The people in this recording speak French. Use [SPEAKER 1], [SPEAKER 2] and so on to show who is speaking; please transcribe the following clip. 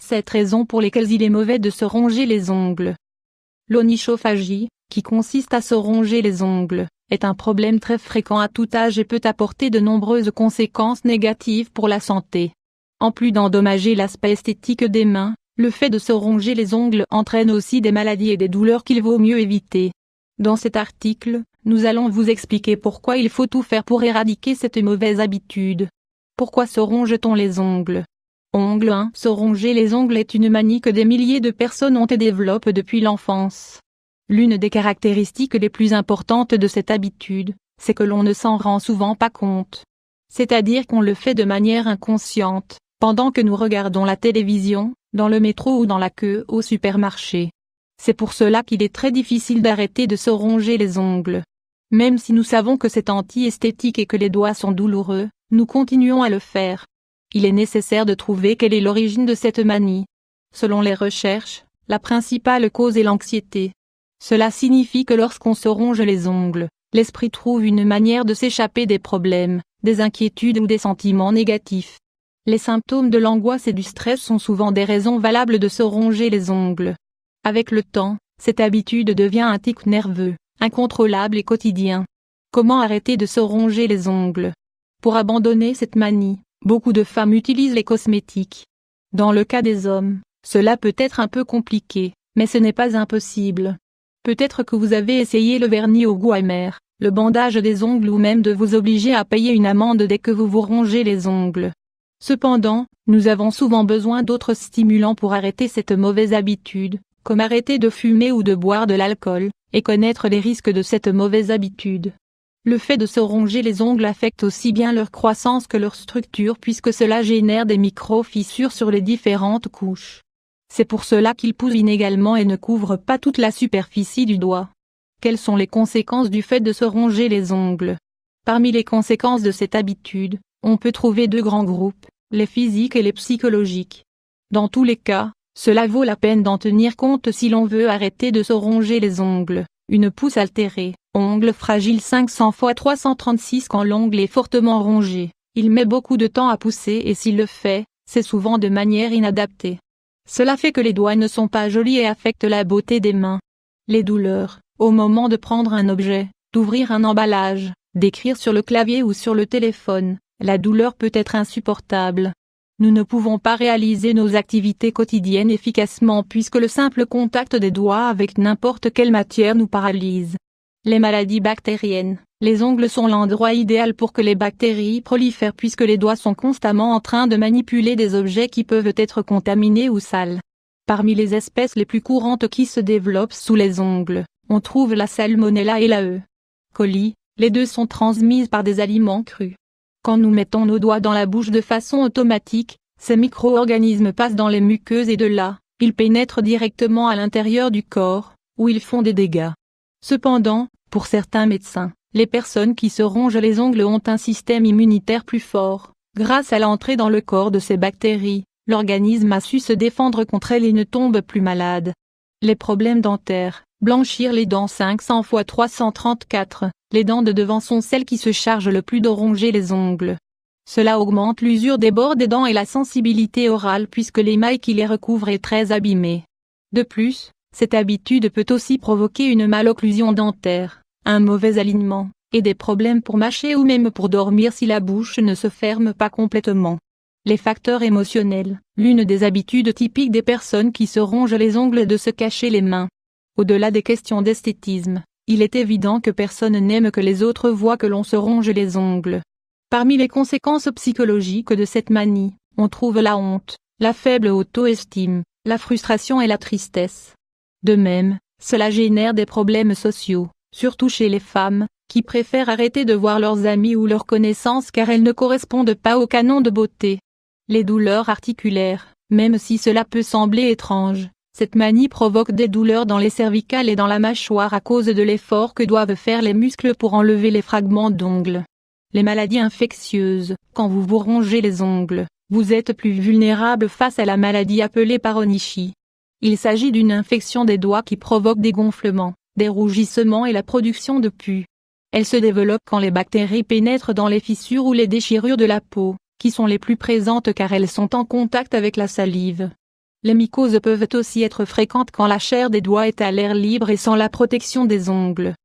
[SPEAKER 1] 7 raisons pour lesquelles il est mauvais de se ronger les ongles. L'onychophagie, qui consiste à se ronger les ongles, est un problème très fréquent à tout âge et peut apporter de nombreuses conséquences négatives pour la santé. En plus d'endommager l'aspect esthétique des mains, le fait de se ronger les ongles entraîne aussi des maladies et des douleurs qu'il vaut mieux éviter. Dans cet article, nous allons vous expliquer pourquoi il faut tout faire pour éradiquer cette mauvaise habitude. Pourquoi se ronge-t-on les ongles? Ongles 1. Se ronger les ongles est une manie que des milliers de personnes ont et développent depuis l'enfance. L'une des caractéristiques les plus importantes de cette habitude, c'est que l'on ne s'en rend souvent pas compte. C'est-à-dire qu'on le fait de manière inconsciente, pendant que nous regardons la télévision, dans le métro ou dans la queue au supermarché. C'est pour cela qu'il est très difficile d'arrêter de se ronger les ongles. Même si nous savons que c'est anti-esthétique et que les doigts sont douloureux, nous continuons à le faire. Il est nécessaire de trouver quelle est l'origine de cette manie. Selon les recherches, la principale cause est l'anxiété. Cela signifie que lorsqu'on se ronge les ongles, l'esprit trouve une manière de s'échapper des problèmes, des inquiétudes ou des sentiments négatifs. Les symptômes de l'angoisse et du stress sont souvent des raisons valables de se ronger les ongles. Avec le temps, cette habitude devient un tic nerveux, incontrôlable et quotidien. Comment arrêter de se ronger les ongles? Pour abandonner cette manie, beaucoup de femmes utilisent les cosmétiques. Dans le cas des hommes, cela peut être un peu compliqué, mais ce n'est pas impossible. Peut-être que vous avez essayé le vernis au goût amer, le bandage des ongles ou même de vous obliger à payer une amende dès que vous vous rongez les ongles. Cependant, nous avons souvent besoin d'autres stimulants pour arrêter cette mauvaise habitude, comme arrêter de fumer ou de boire de l'alcool, et connaître les risques de cette mauvaise habitude. Le fait de se ronger les ongles affecte aussi bien leur croissance que leur structure puisque cela génère des micro-fissures sur les différentes couches. C'est pour cela qu'ils poussent inégalement et ne couvrent pas toute la superficie du doigt. Quelles sont les conséquences du fait de se ronger les ongles? Parmi les conséquences de cette habitude, on peut trouver deux grands groupes, les physiques et les psychologiques. Dans tous les cas, cela vaut la peine d'en tenir compte si l'on veut arrêter de se ronger les ongles. Une pousse altérée, ongle fragile 500 x 336. Quand l'ongle est fortement rongé, il met beaucoup de temps à pousser et s'il le fait, c'est souvent de manière inadaptée. Cela fait que les doigts ne sont pas jolis et affectent la beauté des mains. Les douleurs, au moment de prendre un objet, d'ouvrir un emballage, d'écrire sur le clavier ou sur le téléphone, la douleur peut être insupportable. Nous ne pouvons pas réaliser nos activités quotidiennes efficacement puisque le simple contact des doigts avec n'importe quelle matière nous paralyse. Les maladies bactériennes, les ongles sont l'endroit idéal pour que les bactéries prolifèrent puisque les doigts sont constamment en train de manipuler des objets qui peuvent être contaminés ou sales. Parmi les espèces les plus courantes qui se développent sous les ongles, on trouve la salmonella et la E. coli, les deux sont transmises par des aliments crus. Quand nous mettons nos doigts dans la bouche de façon automatique, ces micro-organismes passent dans les muqueuses et de là, ils pénètrent directement à l'intérieur du corps, où ils font des dégâts. Cependant, pour certains médecins, les personnes qui se rongent les ongles ont un système immunitaire plus fort. Grâce à l'entrée dans le corps de ces bactéries, l'organisme a su se défendre contre elles et ne tombe plus malade. Les problèmes dentaires, blanchir les dents 500 x 334. Les dents de devant sont celles qui se chargent le plus de ronger les ongles. Cela augmente l'usure des bords des dents et la sensibilité orale puisque l'émail qui les recouvre est très abîmé. De plus, cette habitude peut aussi provoquer une malocclusion dentaire, un mauvais alignement, et des problèmes pour mâcher ou même pour dormir si la bouche ne se ferme pas complètement. Les facteurs émotionnels, l'une des habitudes typiques des personnes qui se rongent les ongles est de se cacher les mains. Au-delà des questions d'esthétisme, il est évident que personne n'aime que les autres voient que l'on se ronge les ongles. Parmi les conséquences psychologiques de cette manie, on trouve la honte, la faible auto-estime, la frustration et la tristesse. De même, cela génère des problèmes sociaux, surtout chez les femmes, qui préfèrent arrêter de voir leurs amis ou leurs connaissances car elles ne correspondent pas au canon de beauté. Les douleurs articulaires, même si cela peut sembler étrange, cette manie provoque des douleurs dans les cervicales et dans la mâchoire à cause de l'effort que doivent faire les muscles pour enlever les fragments d'ongles. Les maladies infectieuses, quand vous vous rongez les ongles, vous êtes plus vulnérable face à la maladie appelée paronychie. Il s'agit d'une infection des doigts qui provoque des gonflements, des rougissements et la production de pus. Elle se développe quand les bactéries pénètrent dans les fissures ou les déchirures de la peau, qui sont les plus présentes car elles sont en contact avec la salive. Les mycoses peuvent aussi être fréquentes quand la chair des doigts est à l'air libre et sans la protection des ongles.